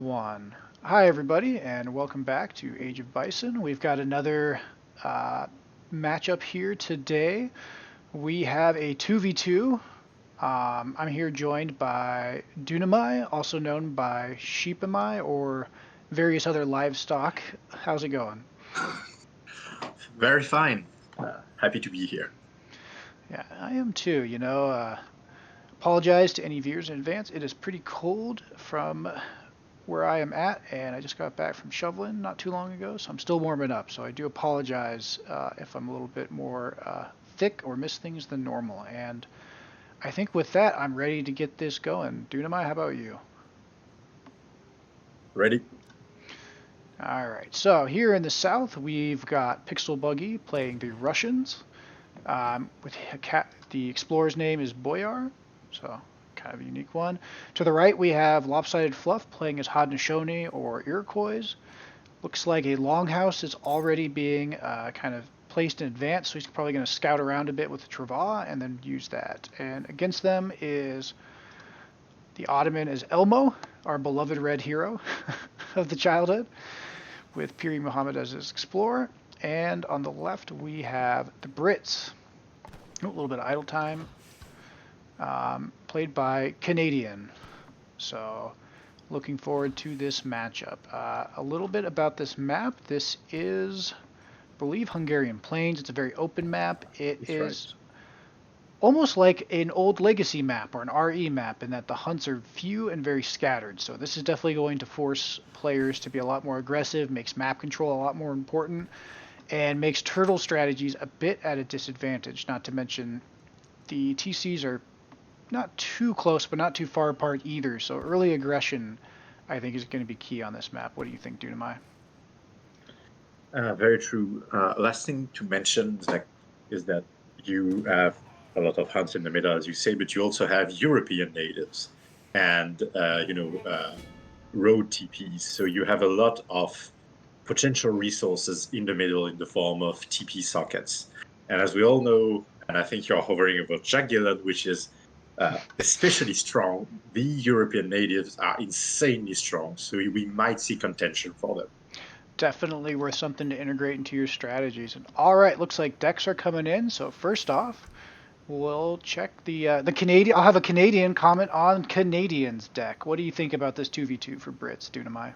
One. Hi, everybody, and welcome back to Age of Bison. We've got another uh, matchup here today. We have a 2v2. I'm here joined by Dunamai, also known by Sheepamai or various other livestock. How's it going? Very fine. Happy to be here. Yeah, I am too. Apologize to any viewers in advance. It is pretty cold from where I am at, and I just got back from shoveling not too long ago, so I'm still warming up. So I do apologize if I'm a little bit more thick or miss things than normal. And I think with that, I'm ready to get this going. Dunamai, how about you? Ready? All right. So here in the south, we've got Pixel Buggy playing the Russians. With the explorer's name is Boyar, so kind of a unique one. To the right, we have Lopsided Fluff playing as Haudenosaunee or Iroquois. Looks like a longhouse is already being kind of placed in advance, so he's probably going to scout around a bit with the Travaux and then use that. And against them is the Ottoman is Elmo, our beloved red hero of the childhood, with Piri Muhammad as his explorer. And on the left, we have the Brits. Oh, a little bit of idle time. Played by Canadian. So looking forward to this matchup. A little bit about this map. This is, I believe, Hungarian Plains. It's a very open map. It That's right. is almost like an old Legacy map or an RE map in that the hunts are few and very scattered. So this is definitely going to force players to be a lot more aggressive, makes map control a lot more important, and makes turtle strategies a bit at a disadvantage. Not to mention the TCs are not too close, but not too far apart either. So early aggression, I think, is going to be key on this map. What do you think, Dunamai? Very true. Last thing to mention, Zach, is that you have a lot of hunts in the middle, as you say, but you also have European natives and road TPs. So you have a lot of potential resources in the middle in the form of TP sockets. And as we all know, and I think you're hovering over Jack Gillen, which is especially strong, the European natives are insanely strong. So we might see contention for them. Definitely worth something to integrate into your strategies. And all right, looks like decks are coming in. So first off, we'll check the Canadian. I'll have a Canadian comment on Canadians deck. What do you think about this 2v2 for Brits, Dunamai?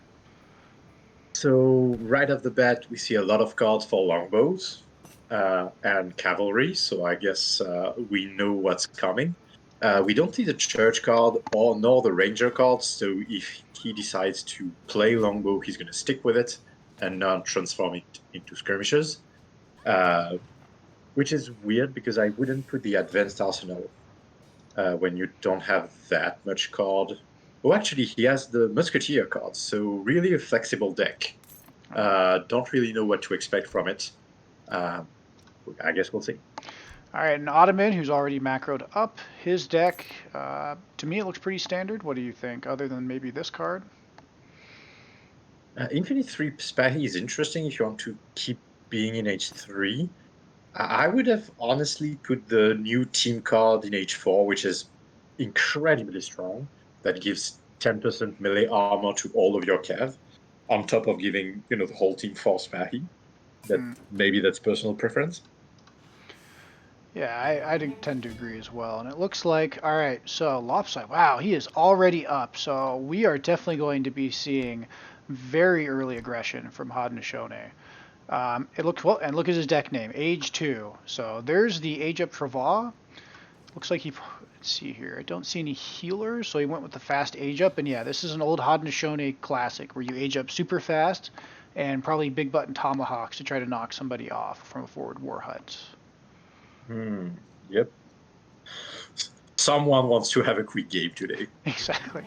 So right off the bat, we see a lot of cards for longbows and cavalry. So I guess we know what's coming. We don't see the church card or nor the ranger card. So if he decides to play longbow, he's going to stick with it and not transform it into skirmishes. Uh, which is weird because I wouldn't put the advanced arsenal when you don't have that much card. Oh, actually, he has the musketeer card, so really a flexible deck. Don't really know what to expect from it. Uh, I guess we'll see. All right, an Ottoman who's already macroed up his deck. To me, it looks pretty standard. What do you think, other than maybe this card? Infinite 3 Spahi is interesting if you want to keep being in H3. I would have honestly put the new team card in H4, which is incredibly strong. That gives 10% melee armor to all of your cav, on top of giving the whole team force Spahi. That Hmm. maybe that's personal preference. Yeah, I tend to agree as well. And it looks like, all right, so Lopside, wow, he is already up. So we are definitely going to be seeing very early aggression from Haudenosaunee. It looks well, and look at his deck name, Age 2. So there's the Age Up Travaux. Looks like let's see here. I don't see any healers, so he went with the fast Age Up. And yeah, this is an old Haudenosaunee classic where you age up super fast and probably big button tomahawks to try to knock somebody off from a forward war hut. Yep. Someone wants to have a quick game today. Exactly.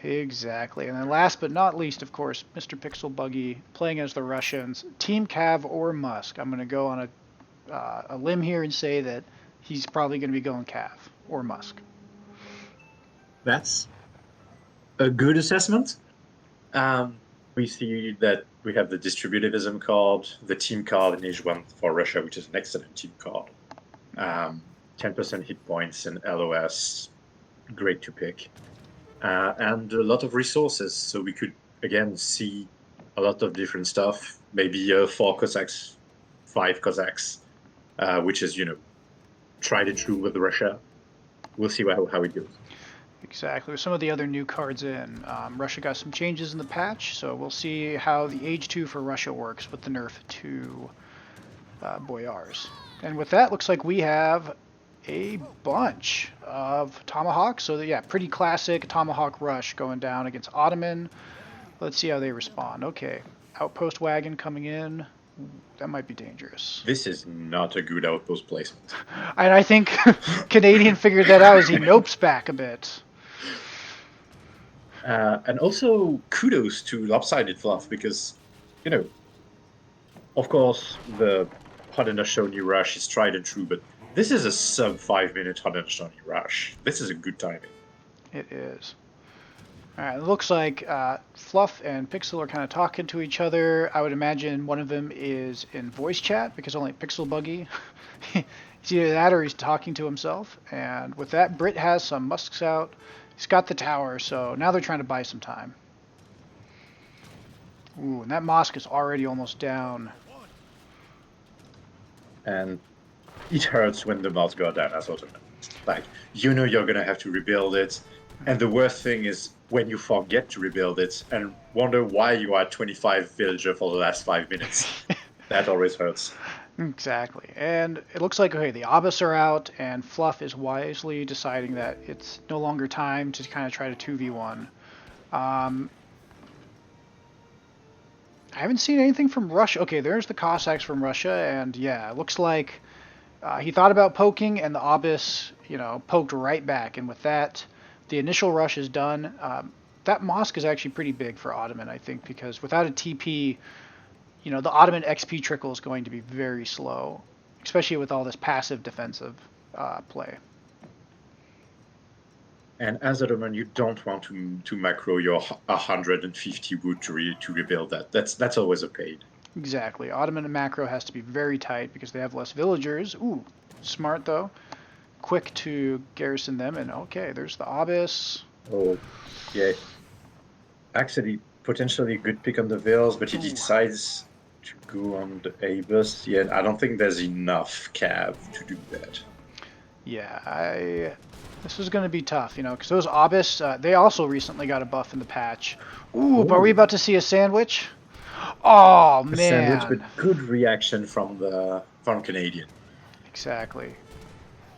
Exactly. And then last but not least, of course, Mr. Pixel Buggy playing as the Russians, Team Cav or Musk. I'm going to go on a limb here and say that he's probably going to be going Cav or Musk. That's a good assessment. We see that we have the distributivism card, the team card in Age 1 for Russia, which is an excellent team card. 10% hit points and LOS, great to pick. and a lot of resources. So we could again see a lot of different stuff. Maybe 4 Cossacks, 5 Cossacks, which is tried and true with Russia. We'll see how it goes. Exactly. With some of the other new cards in, Russia got some changes in the patch, so we'll see how the Age 2 for Russia works with the nerf to Boyars. And with that, looks like we have a bunch of Tomahawks. So, yeah, pretty classic Tomahawk rush going down against Ottoman. Let's see how they respond. Okay, outpost wagon coming in. That might be dangerous. This is not a good outpost placement. And I think Canadian figured that out as he nopes back a bit. And also kudos to Lopsided Fluff because, of course, the Haudenosaunee rush is tried and true, but this is a sub 5 minute Haudenosaunee rush. This is a good timing. It is. Alright, it looks like Fluff and Pixel are kind of talking to each other. I would imagine one of them is in voice chat because only Pixel Buggy. It's either that or he's talking to himself. And with that, Brit has some musks out. He's got the tower, so now they're trying to buy some time. Ooh, and that mosque is already almost down. And it hurts when the mods go down as Ottoman. Like, you're going to have to rebuild it. And the worst thing is when you forget to rebuild it and wonder why you are 25 villager for the last 5 minutes. That always hurts. Exactly. And it looks like, okay, the Abbas are out, and Fluff is wisely deciding that it's no longer time to kind of try to 2v1. I haven't seen anything from Russia. Okay, there's the Cossacks from Russia, and yeah, it looks like he thought about poking, and the Abbas, poked right back. And with that, the initial rush is done. That mosque is actually pretty big for Ottoman, I think, because without a TP, the Ottoman XP trickle is going to be very slow, especially with all this passive defensive play. And as Ottoman, you don't want to macro your 150 wood to rebuild that. That's always a pain. Exactly. Ottoman and macro has to be very tight because they have less villagers. Ooh, smart though. Quick to garrison them, and okay, there's the Abyss. Oh, yeah. Actually, potentially a good pick on the Vills, but he decides to go on the Abyss. Yeah, I don't think there's enough cav to do that. Yeah, this is going to be tough, because those Abyss, they also recently got a buff in the patch. Ooh, are we about to see a sandwich? Oh, man. A sandwich, but good reaction from Canadian. Exactly.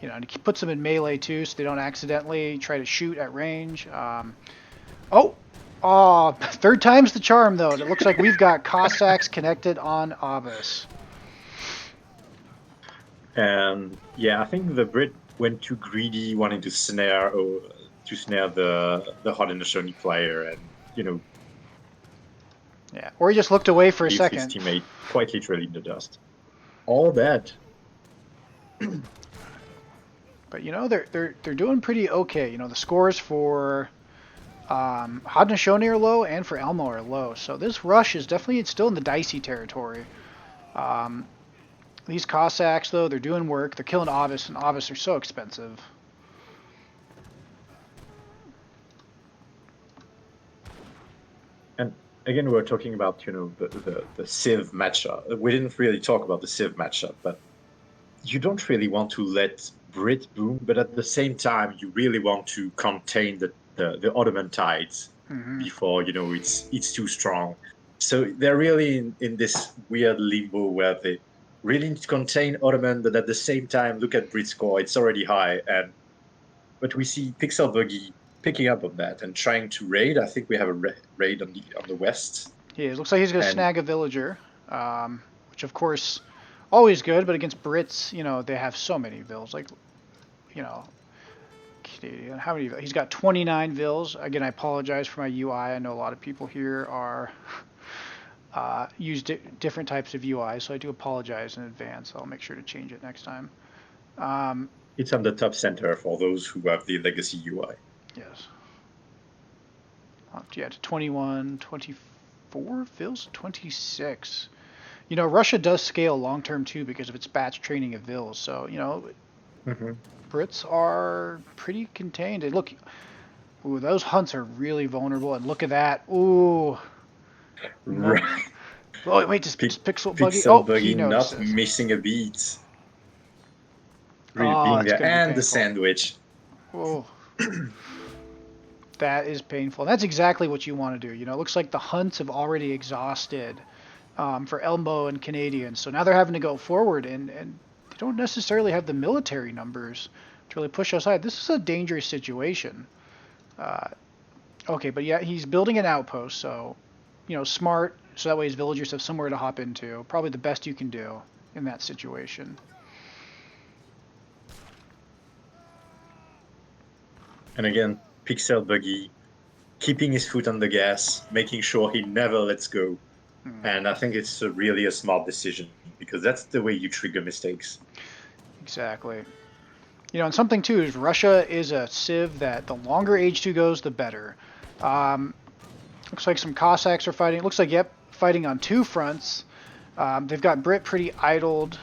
And he puts them in melee too, so they don't accidentally try to shoot at range. Third time's the charm, though. It looks like we've got Cossacks connected on Abyss. And yeah, I think the Brit went too greedy, wanting to snare the Haudenosaunee player, and yeah, or he just looked away for a leave second. his teammate quite literally in the dust. All that. But they're doing pretty okay. The scores for Haudenosaunee are low and for Elmo are low. So this rush is definitely still in the dicey territory. These Cossacks, though, they're doing work. They're killing Abyss, and Abyss are so expensive. And again, we're talking about the Civ matchup. We didn't really talk about the Civ matchup, but you don't really want to let Brit boom, but at the same time, you really want to contain the Ottoman tides before it's too strong. So they're really in this weird limbo where they really need to contain Ottoman, but at the same time, look at Brit score; it's already high, but we see Pixel Buggy picking up on that and trying to raid. I think we have a raid on the west. Yeah, it looks like he's going to snag a villager, which of course, always good. But against Brits, they have so many vills. Like, Canadian. How many? He's got 29 vills. Again, I apologize for my UI. I know a lot of people here are use different types of UI, so I do apologize in advance. I'll make sure to change it next time. It's on the top center for those who have the legacy UI. Yes. Yeah, to 21, 24 vills, 26. Russia does scale long term too because of its batch training of vills. So Brits are pretty contained. Look, Ooh, those hunts are really vulnerable, and look at that. Ooh. Right. Oh, wait, just Pixel Buggy? Pixel Oh, he Buggy not notices. missing a beat. Really Oh, being that's there. going to be And the painful. sandwich. Oh, that is painful. That's exactly what you want to do. You know, it looks like the hunts have already exhausted for Elmo and Canadians. So now they're having to go forward, and they don't necessarily have the military numbers to really push aside. This is a dangerous situation. Uh, okay, but yeah, he's building an outpost, so, you know, smart, so that way his villagers have somewhere to hop into. Probably the best you can do in that situation. And again, Pixel Buggy keeping his foot on the gas, making sure he never lets go. And I think it's really a smart decision because that's the way you trigger mistakes. Exactly. You know, and something too is Russia is a civ that the longer age 2 goes, the better. Um, looks like some Cossacks are fighting. Looks like, yep, fighting on two fronts. They've got Brit pretty idled,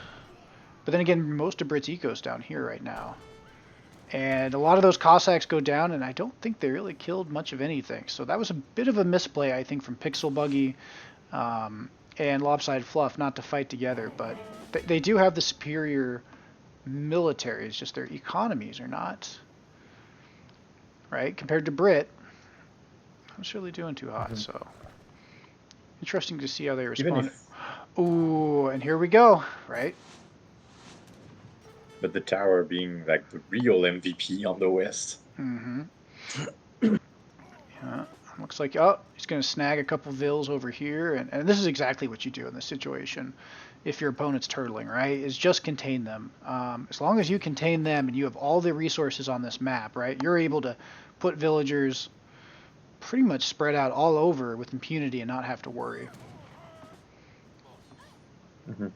but then again, most of Brit's eco's down here right now. And a lot of those Cossacks go down, and I don't think they really killed much of anything. So that was a bit of a misplay, I think, from Pixel Buggy and Lopside Fluff not to fight together. But they do have the superior military. It's just their economies are not, right? Compared to Brit, not necessarily doing too hot. So interesting to see how they Even respond. if, Ooh, and here we go, right? but the tower being like the real MVP on the west. Mm-hmm. Yeah. Looks like, oh, he's going to snag a couple vills over here. And this is exactly what you do in this situation if your opponent's turtling, right? Is just contain them. As long as you contain them and you have all the resources on this map, right, you're able to put villagers pretty much spread out all over with impunity and not have to worry. Mm-hmm.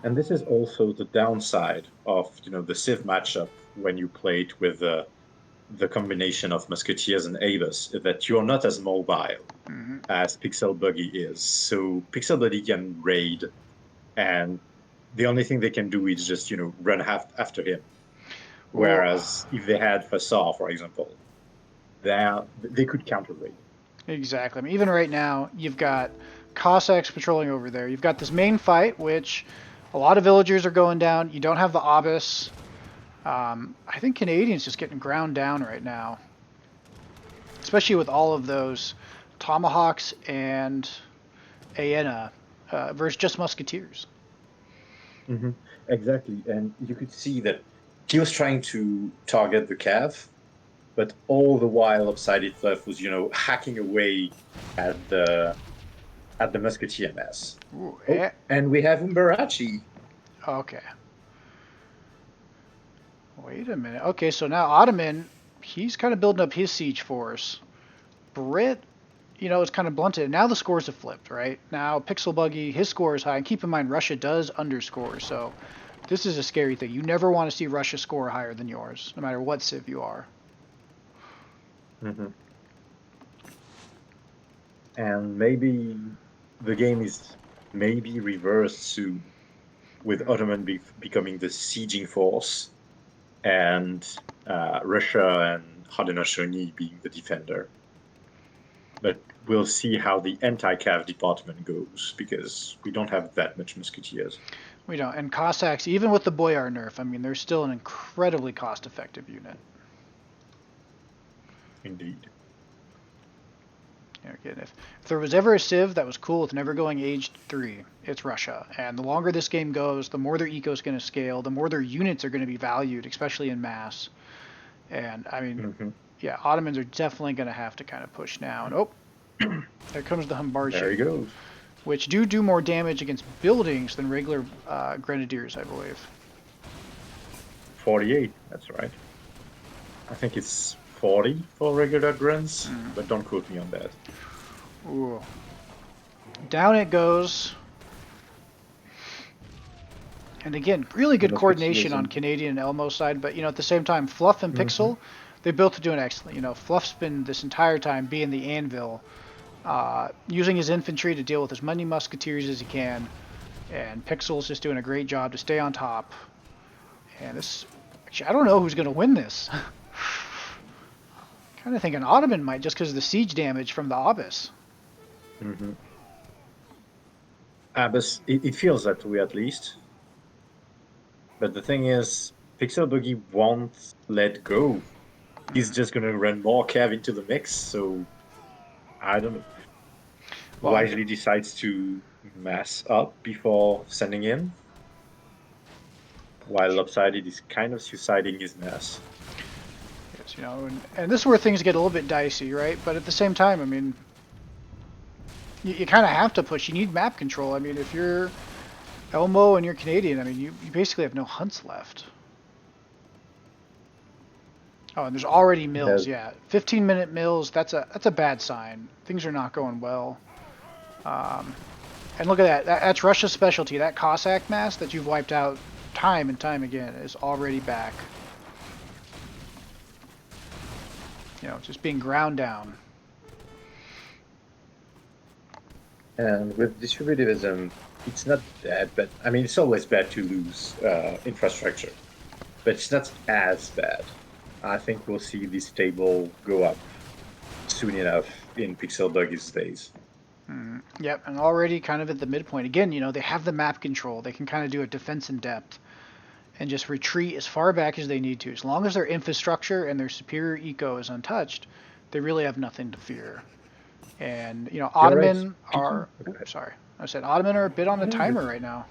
And this is also the downside of the Civ matchup when you play it with the combination of Musketeers and Avis, is that you're not as mobile Mm-hmm. as Pixel Buggy is. So Pixel Buggy can raid, and the only thing they can do is just run after him. Well, Whereas if they had Fasar, for example, they could counter raid. exactly. I mean, even right now, you've got Cossacks patrolling over there. You've got this main fight, which a lot of villagers are going down. You don't have the Obus. I think Canadians just getting ground down right now, especially with all of those Tomahawks and Aena versus just Musketeers. Mm-hmm. Exactly, and you could see that he was trying to target the Cav, but all the while Upsided Fluff was, hacking away at the Musketeer mess. Ooh, Oh, and we have Umbarachi. okay. Wait a minute. Okay, so now Ottoman, he's kind of building up his siege force. Brit, you know, it's kind of blunted. Now the scores have flipped, right? Now Pixel Buggy, his score is high. And keep in mind, Russia does underscore, so this is a scary thing. You never want to see Russia score higher than yours, no matter what civ you are. Mm-hmm. And maybe the game is maybe reversed soon, with Ottoman becoming the sieging force and Russia and Haudenosaunee being the defender. But we'll see how the anti-cav department goes because we don't have that much musketeers. We don't. And Cossacks, even with the Boyar nerf, I mean, they're still an incredibly cost-effective unit. Indeed. Again, if there was ever a civ that was cool with never going aged 3, it's Russia. And the longer this game goes, the more their eco is going to scale, the more their units are going to be valued, especially in mass. And I mean, yeah, Ottomans are definitely going to have to kind of push now. And oh, there comes the There he Humbarchi, goes. which do more damage against buildings than regular grenadiers, I believe. 48, that's right. I think it's 40 for regular grunts, but don't quote me on that. Ooh. Down it goes. And again, really good coordination on Canadian and Elmo's side, but you know, at the same time, Fluff and Pixel, they both are doing excellent. You know, Fluff's been this entire time being the anvil, using his infantry to deal with as many musketeers as he can, and Pixel's just doing a great job to stay on top. And this, actually, I don't know who's going to win this. trying to think, an Ottoman might just because of the siege damage from the Obus. Mm-hmm. But it feels that way at least. But the thing is, Pixel Boogie won't let go. He's just gonna run more Cav into the mix, so I don't know. Well, Wisely decides to mass up before sending in, while Lopsided is kind of suiciding his mass. yes, and this is where things get a little bit dicey, right? But at the same time, I mean, you kind of have to push. You need map control. I mean, if you're Elmo and you're Canadian, I mean, you basically have no hunts left. Oh, and there's already mills. Yeah, Yeah, 15-minute mills. That's a bad sign. Things are not going well. Um, and look at that. That's Russia's specialty. That Cossack mass that you've wiped out time and time again is already back. Just being ground down. and with distributivism, it's not that bad. I mean, it's always bad to lose infrastructure, but it's not as bad. I think we'll see this table go up soon enough in Pixel Buggy's days. Yep, and already kind of at the midpoint. Again, they have the map control. They can kind of do a defense in depth and just retreat as far back as they need to. As long as their infrastructure and their superior eco is untouched, they really have nothing to fear. And You're right. Ottoman are. Oops, sorry, I said Ottoman are a bit on a timer right now.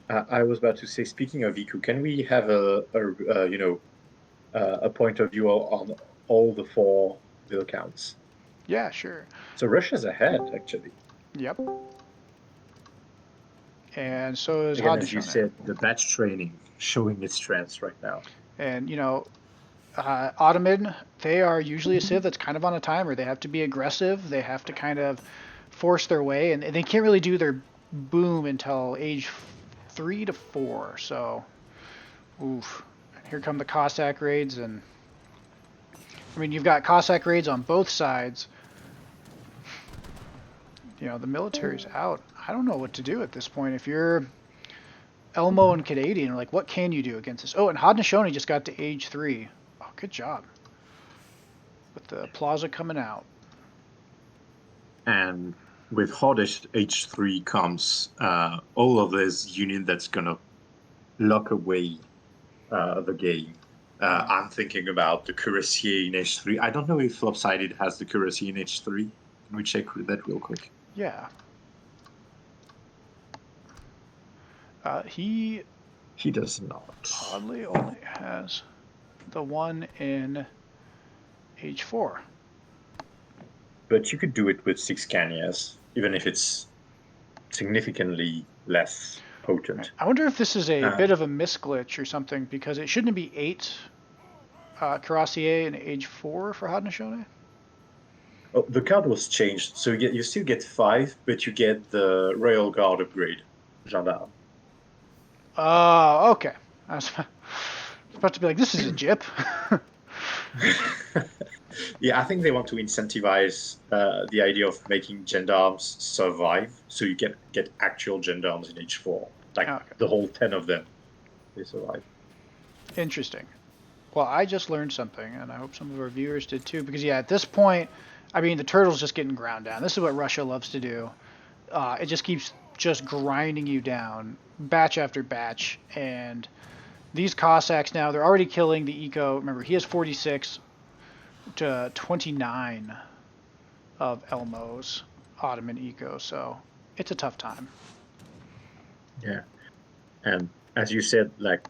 I was about to say, speaking of eco, can we have a point of view on all the four bill counts? Yeah, sure. So Russia's ahead, actually. Yep. And so is Again, as you Haudenosaunee. said, the batch training showing its strengths right now. And Ottoman, they are usually a civ that's kind of on a timer. They have to be aggressive. They have to kind of force their way, and they can't really do their boom until age 3 to 4. So, oof. Here come the Cossack raids, and I mean you've got Cossack raids on both sides. The military's out. I don't know what to do at this point. If you're Elmo and Canadian, like what can you do against this? Oh, and Haudenosaunee just got to age 3. Oh, good job. With the Plaza coming out. And with Hordish H3 comes all of this unit that's going to lock away the game. I'm thinking about the Cuirassier in H3. I don't know if Lopsided has the Cuirassier in H3. Can we check that real quick? Yeah. He does not. oddly only has the one in H4. But you could do it with 6 Canyas, even if it's significantly less potent. I wonder if this is a bit of a misglitch or something, because it shouldn't be 8 Cuirassier in H4 for Haudenosaunee. Oh, the card was changed, so you still get 5, but you get the Royal Guard upgrade, Gendarme. Oh, okay. I was about to be like, this is a jip. Yeah, I think they want to incentivize the idea of making gendarmes survive, so you get actual gendarmes in H4, like the whole 10 of them, they survive. Interesting. Well, I just learned something, and I hope some of our viewers did too, because at this point, I mean, the turtle's just getting ground down. This is what Russia loves to do. It just keeps just grinding you down, batch after batch, and these Cossacks now, they're already killing the eco. Remember, he has 46 to 29 of Elmo's Ottoman eco, so it's a tough time. Yeah, and as you said, like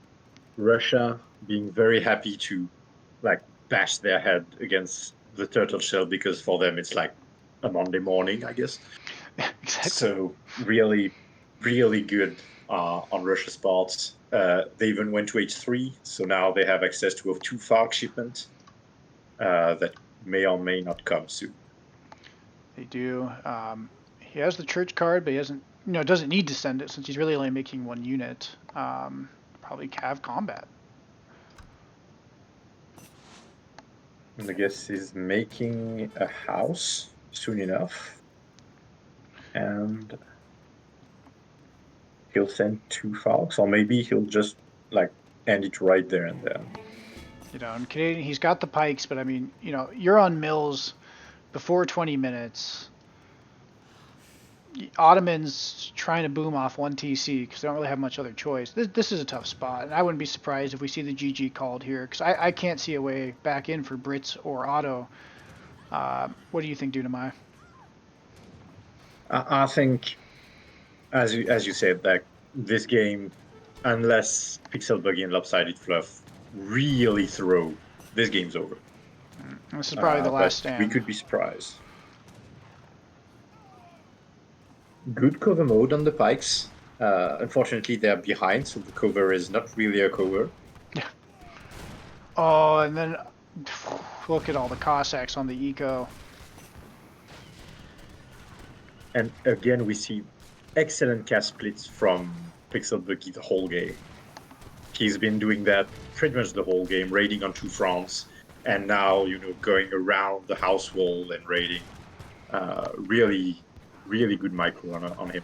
Russia being very happy to like bash their head against the turtle shell, because for them it's like a Monday morning, I guess. Exactly. So really, really good on Russia's part. They even went to H3, so now they have access to a 2 FARC shipment that may or may not come soon. They do. He has the church card, but he doesn't need to send it since he's really only making 1 unit. Probably Cav combat. And I guess he's making a house soon enough. And he'll send 2 FARCs, or maybe he'll just like end it right there and then. You know, and Canadian, he's got the pikes, but I mean, you know, you're on mills before 20 minutes. Ottomans trying to boom off one TC because they don't really have much other choice. This is a tough spot, and I wouldn't be surprised if we see the GG called here because I can't see a way back in for Brits or Otto. What do you think, Dunamai? I think, as you said, that this game, unless Pixel Buggy and Lopsided Fluff really throw, this game's over. This is probably the last But we stand. could be surprised. Good cover mode on the pikes. Unfortunately, they're behind, so the cover is not really a cover. Yeah. Oh, and then look at all the Cossacks on the eco. And again, we see excellent cast splits from Pixel Buggy the whole game. He's been doing that pretty much the whole game, raiding on two fronts, and now, going around the house wall and raiding. Really, really good micro on him.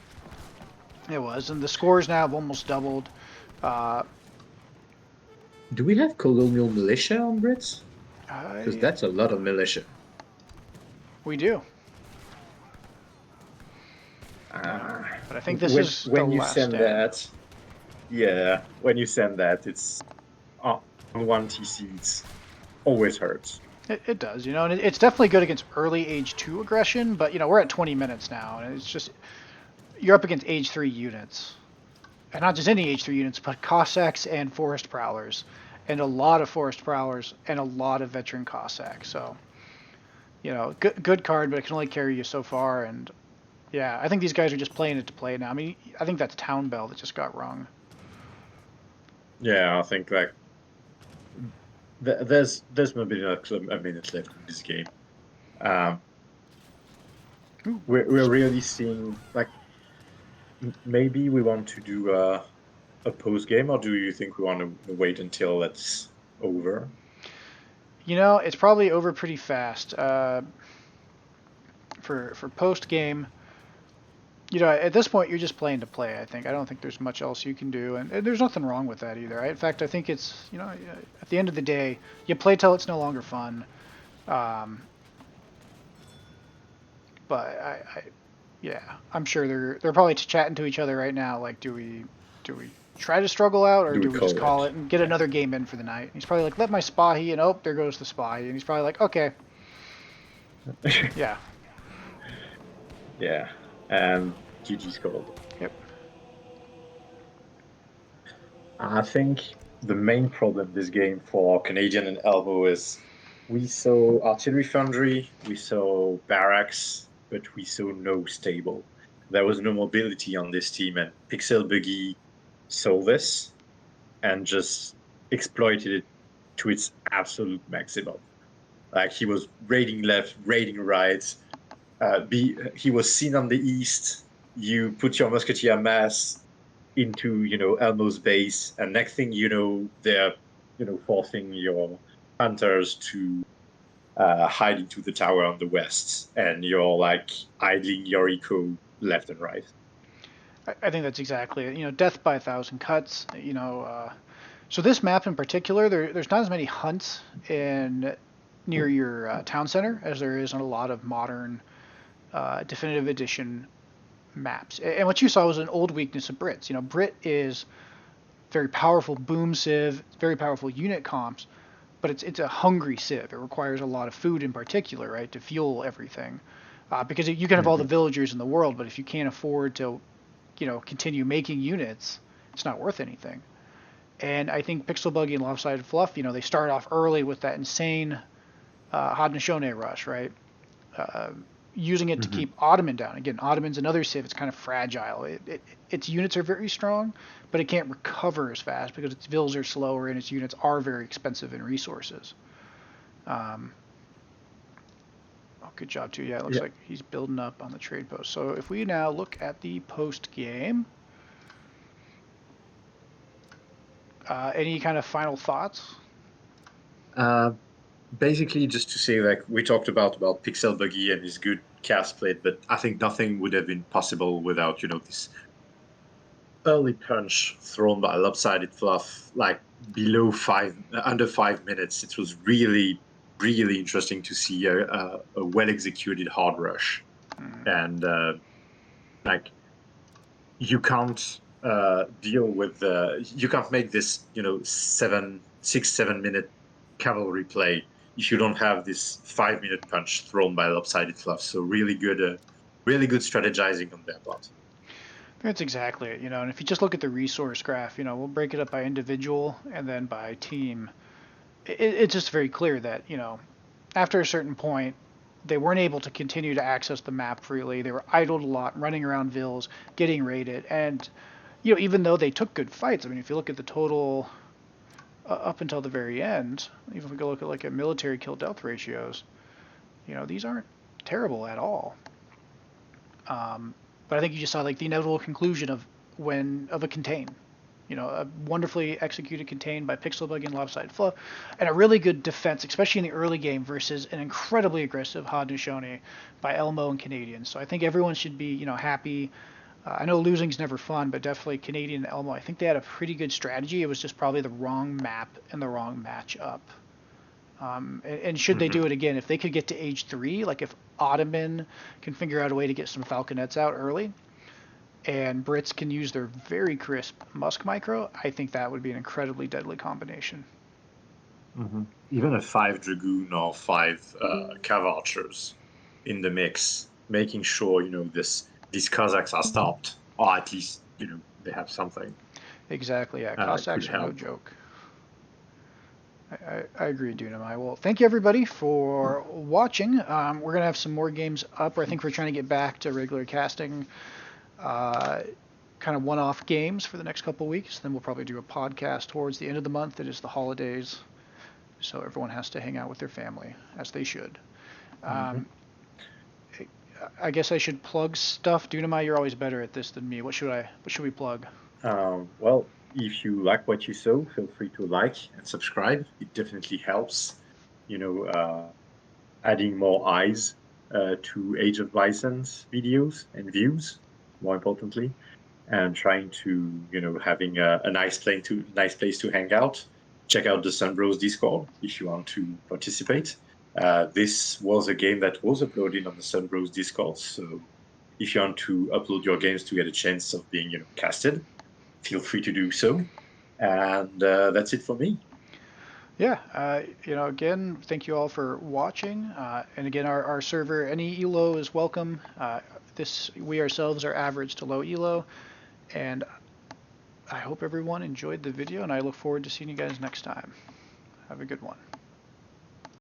It was, and the scores now have almost doubled. Do we have colonial militia on Brits? Because I, that's a lot of militia. we do. But I think this is the When you last send stand. that, yeah, when you send that, it's on one TC. It's always hurts. It does, you know, and it's definitely good against early age 2 aggression, but, you know, we're at 20 minutes now, and it's just, you're up against age 3 units. And not just any age 3 units, but Cossacks and Forest Prowlers. And a lot of Forest Prowlers and a lot of veteran Cossacks. So, you know, good card, but it can only carry you so far. And, yeah, I think these guys are just playing it to play now. I mean, I think that's Town Bell that just got rung. Yeah, I think like there's maybe not a minute left in this game. We're really seeing like maybe we want to do a post game, or do you think we want to wait until it's over? You know, it's probably over pretty fast. For post game, you know, at this point, you're just playing to play. I think. I don't think there's much else you can do, and there's nothing wrong with that either. In fact, I think it's, you know, at the end of the day, you play till it's no longer fun. Um, but yeah, I'm sure they're probably chatting to each other right now. Like, do we try to struggle out, or Do we do we just call call it? it and get another game in for the night? And he's probably like, let my Spahi, and oh, there goes the Spahi, and he's probably like, okay, yeah, Yeah, and GG's called. yep. I think the main problem this game for Canadian and Elbow is we saw artillery foundry, we saw barracks, but we saw no stable. There was no mobility on this team, and Pixel Buggy saw this and just exploited it to its absolute maximum. Like he was raiding left, raiding right. He was seen on the east. You put your musketeer mass into Elmo's base, and next thing you know, they're forcing your hunters to hide into the tower on the west, and you're like idling your eco left and right. I think that's exactly it. You know, death by 1,000 cuts. You know, so this map in particular, there's not as many hunts in near your town center as there is on a lot of modern definitive edition maps. And what you saw was an old weakness of Brits. You know, Brit is very powerful boom civ, very powerful unit comps, but it's a hungry civ. It requires a lot of food in particular, right, to fuel everything. Because you can have all the villagers in the world, but if you can't afford to, you know, continue making units, it's not worth anything. And I think Pixel Buggy and Lopsided Fluff, you know, they start off early with that insane Haudenosaunee rush, right? Uh, Using it to keep Ottoman down. Again, Ottoman's another civ. It's kind of fragile. Its units are very strong, but it can't recover as fast because its vills are slower and its units are very expensive in resources. Um, oh, good job too. Yeah, it looks Yeah. like he's building up on the trade post. So if we now look at the post game, any kind of final thoughts? Basically, just to say, like we talked about Pixel Buggy and his good cast split, but I think nothing would have been possible without this early punch thrown by Lopsided Fluff. Like under 5 minutes. It was really, really interesting to see a well executed hard rush. Mm. And like you can't deal with you can't make this 7 minute cavalry play if you don't have this 5 minute punch thrown by lopsided fluff. So really good strategizing on their part. That's exactly it, and if you just look at the resource graph, we'll break it up by individual and then by team. It's just very clear that, after a certain point, they weren't able to continue to access the map freely. They were idled a lot, running around vills, getting raided, and even though they took good fights, I mean, if you look at the total up until the very end, even if we go look at like at military kill death ratios, these aren't terrible at all. But I think you just saw like the inevitable conclusion of a contain. A wonderfully executed contain by Pixel Buggy and Lopsided Fluff, and a really good defense, especially in the early game, versus an incredibly aggressive Haudenosaunee by Elmo and Canadian. So I think everyone should be, happy. I know losing's never fun, but definitely Canadian and Elmo, I think they had a pretty good strategy. It was just probably the wrong map and the wrong matchup. And should they do it again, if they could get to age 3, like if Ottoman can figure out a way to get some Falconets out early, and Brits can use their very crisp Musk Micro, I think that would be an incredibly deadly combination. Even a 5 Dragoon or 5 Cav Archers in the mix, making sure, these Cossacks are stopped, or at least, they have something. Exactly, yeah. Could Cossacks are no help. joke. I agree, Dunamai. Well, thank you everybody for watching. We're going to have some more games up. I think we're trying to get back to regular casting, kind of one-off games for the next couple of weeks. Then we'll probably do a podcast towards the end of the month. It is the holidays, so everyone has to hang out with their family, as they should. I guess I should plug stuff. Dunamai, you're always better at this than me. What should we plug? Well, if you like what you saw, feel free to like and subscribe. It definitely helps, adding more eyes to Age of License videos and views, more importantly, and trying to, having a nice place to hang out. Check out the Sunbros Discord if you want to participate. This was a game that was uploaded on the Sunbros Discord, so if you want to upload your games to get a chance of being, casted, feel free to do so. And that's it for me. Yeah, again, thank you all for watching. And again, our server, any elo is welcome. We ourselves are average to low elo. And I hope everyone enjoyed the video, and I look forward to seeing you guys next time. Have a good one.